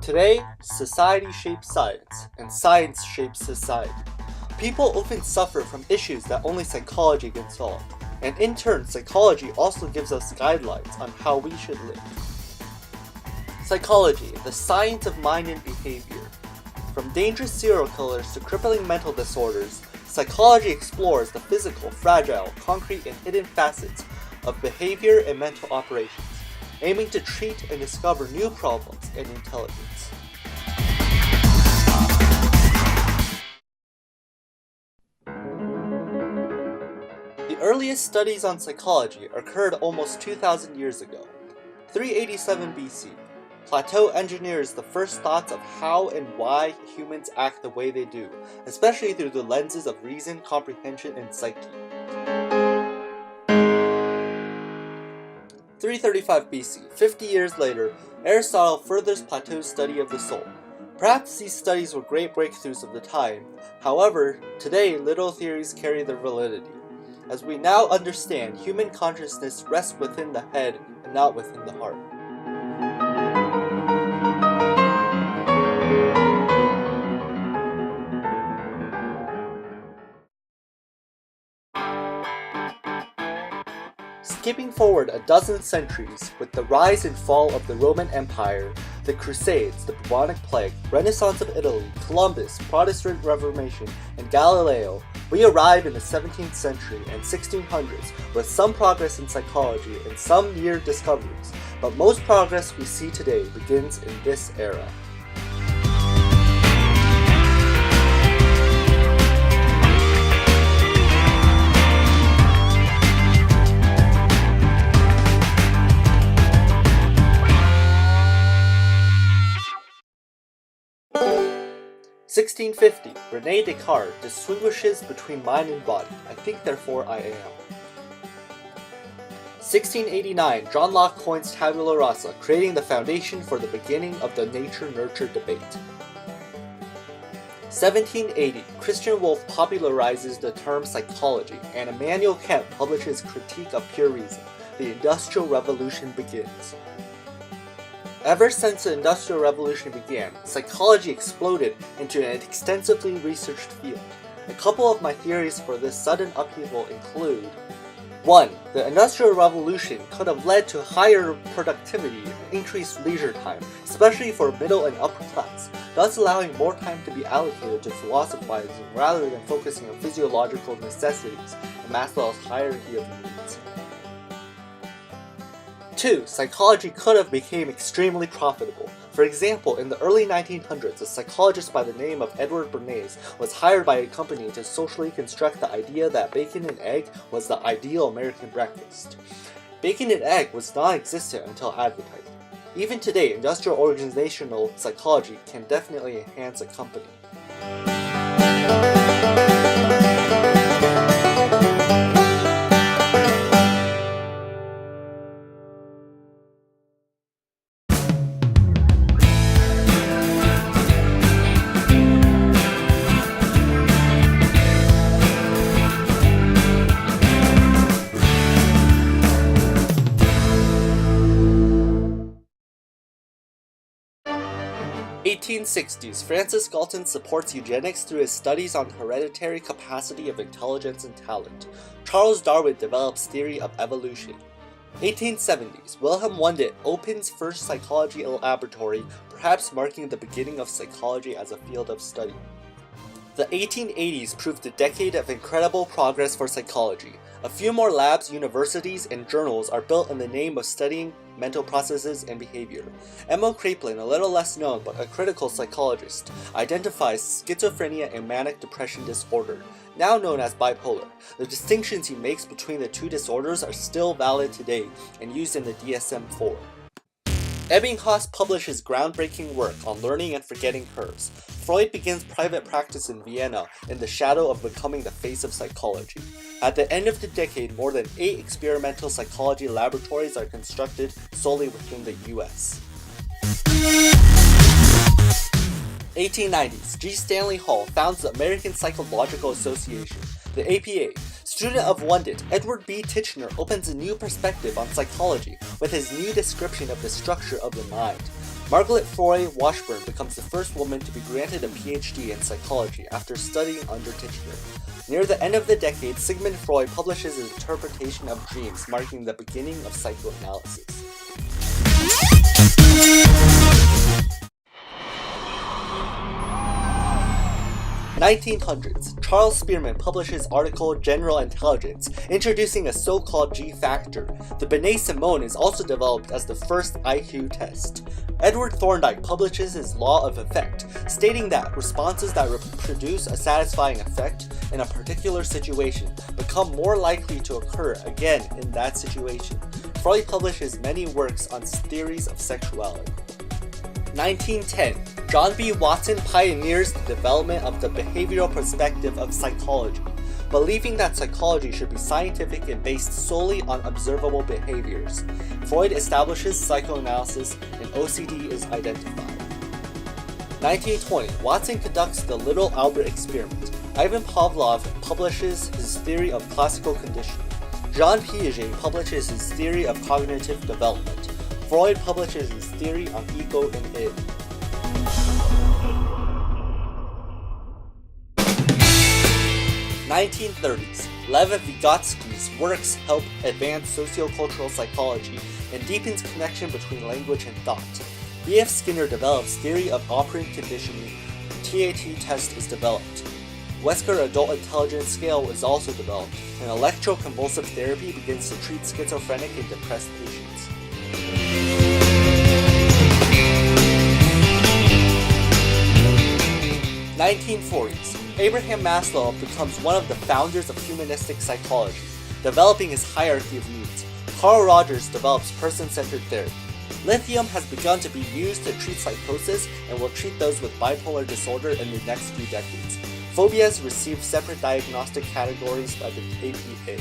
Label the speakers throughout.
Speaker 1: Today, society shapes science, and science shapes society. People often suffer from issues that only psychology can solve, and in turn, psychology also gives us guidelines on how we should live. Psychology, the science of mind and behavior. From dangerous serial killers to crippling mental disorders, psychology explores the physical, fragile, concrete, and hidden facets of behavior and mental operations, aiming to treat and discover new problems in intelligence. The earliest studies on psychology occurred almost 2,000 years ago. 387 BC, Plato engineers the first thoughts of how and why humans act the way they do, especially through the lenses of reason, comprehension, and psyche. 335 BC, 50 years later, Aristotle furthers Plato's study of the soul. Perhaps these studies were great breakthroughs of the time. However, today little theories carry their validity. As we now understand, human consciousness rests within the head and not within the heart. Skipping forward a dozen centuries, with the rise and fall of the Roman Empire, the Crusades, the bubonic plague, Renaissance of Italy, Columbus, Protestant Reformation, and Galileo, we arrive in the 17th century and 1600s with some progress in psychology and some near discoveries, but most progress we see today begins in this era. (1650) René Descartes distinguishes between mind and body. I think, therefore I am. 1689, John Locke coins tabula rasa, creating the foundation for the beginning of the nature-nurture debate. 1780, Christian Wolff popularizes the term psychology, and Immanuel Kant publishes Critique of Pure Reason. The Industrial Revolution begins. Ever since the Industrial Revolution began, psychology exploded into an extensively researched field. A couple of my theories for this sudden upheaval include: 1. The Industrial Revolution could have led to higher productivity and increased leisure time, especially for middle and upper class, thus allowing more time to be allocated to philosophizing rather than focusing on physiological necessities and Maslow's hierarchy of needs. 2. Psychology could have become extremely profitable. For example, in the early 1900s, a psychologist by the name of Edward Bernays was hired by a company to socially construct the idea that bacon and egg was the ideal American breakfast. Bacon and egg was non-existent until advertising. Even today, industrial organizational psychology can definitely enhance a company. 1860s, Francis Galton supports eugenics through his studies on hereditary capacity of intelligence and talent. Charles Darwin develops theory of evolution. 1870s, Wilhelm Wundt opens first psychology laboratory, perhaps marking the beginning of psychology as a field of study. The 1880s proved a decade of incredible progress for psychology. A few more labs, universities, and journals are built in the name of studying mental processes and behavior. Emil Kraepelin, a little less known but a critical psychologist, identifies schizophrenia and manic depression disorder, now known as bipolar. The distinctions he makes between the two disorders are still valid today and used in the DSM-4. Ebbinghaus publishes groundbreaking work on learning and forgetting curves. Freud begins private practice in Vienna in the shadow of becoming the face of psychology. At the end of the decade, more than 8 experimental psychology laboratories are constructed solely within the US. 1890s, G. Stanley Hall founds the American Psychological Association, the APA. Student of Wundt, Edward B. Titchener opens a new perspective on psychology with his new description of the structure of the mind. Margaret Foy Washburn becomes the first woman to be granted a PhD in psychology after studying under Titchener. Near the end of the decade, Sigmund Freud publishes his interpretation of dreams, marking the beginning of psychoanalysis. 1900s, Charles Spearman publishes article General Intelligence, introducing a so-called G-factor. The Binet-Simon is also developed as the first IQ test. Edward Thorndike publishes his Law of Effect, stating that responses that reproduce a satisfying effect in a particular situation become more likely to occur again in that situation. Freud publishes many works on theories of sexuality. 1910, John B. Watson pioneers the development of the behavioral perspective of psychology, believing that psychology should be scientific and based solely on observable behaviors. Freud establishes psychoanalysis and OCD is identified. 1920, Watson conducts the Little Albert experiment. Ivan Pavlov publishes his theory of classical conditioning. Jean Piaget publishes his theory of cognitive development. Freud publishes his theory on ego and id. (1930s), Lev Vygotsky's works help advance sociocultural psychology and deepens connection between language and thought. B.F. Skinner develops theory of operant conditioning. The TAT test is developed. Wesker Adult Intelligence Scale is also developed, and electroconvulsive therapy begins to treat schizophrenic and depressed patients. 1940s, Abraham Maslow becomes one of the founders of humanistic psychology, developing his hierarchy of needs. Carl Rogers develops person-centered therapy. Lithium has begun to be used to treat psychosis and will treat those with bipolar disorder in the next few decades. Phobias receive separate diagnostic categories by the APA.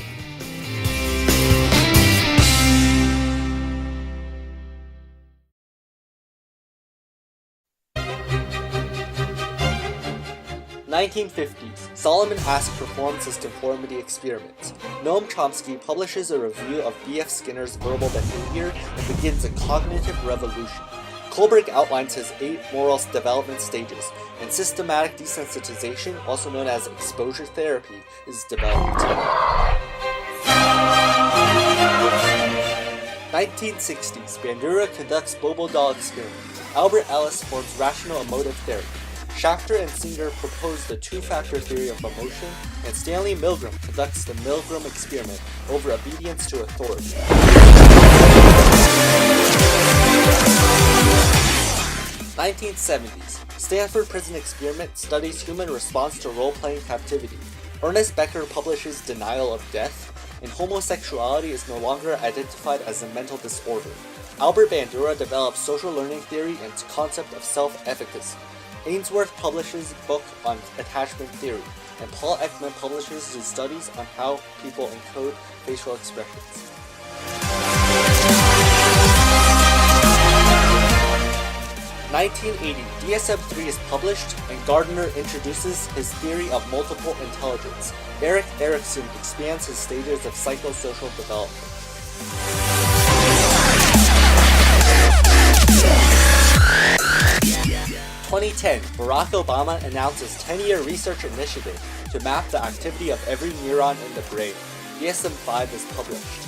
Speaker 1: (1950s), Solomon Asch performs his conformity experiments. Noam Chomsky publishes a review of B.F. Skinner's verbal behavior and begins a cognitive revolution. Kohlberg outlines his 8 moral development stages, and systematic desensitization, also known as exposure therapy, is developed. 1960s, Bandura conducts Bobo doll experiment. Albert Ellis forms rational emotive therapy. Schachter and Singer propose the two-factor theory of emotion, and Stanley Milgram conducts the Milgram experiment over obedience to authority. 1970s, Stanford Prison Experiment studies human response to role-playing captivity. Ernest Becker publishes Denial of Death, and homosexuality is no longer identified as a mental disorder. Albert Bandura develops social learning theory and the concept of self-efficacy. Ainsworth publishes a book on attachment theory, and Paul Ekman publishes his studies on how people encode facial expressions. 1980, DSM-3 is published, and Gardner introduces his theory of multiple intelligence. Erik Erikson expands his stages of psychosocial development. 2010, Barack Obama announces 10-year research initiative to map the activity of every neuron in the brain. DSM-5 is published.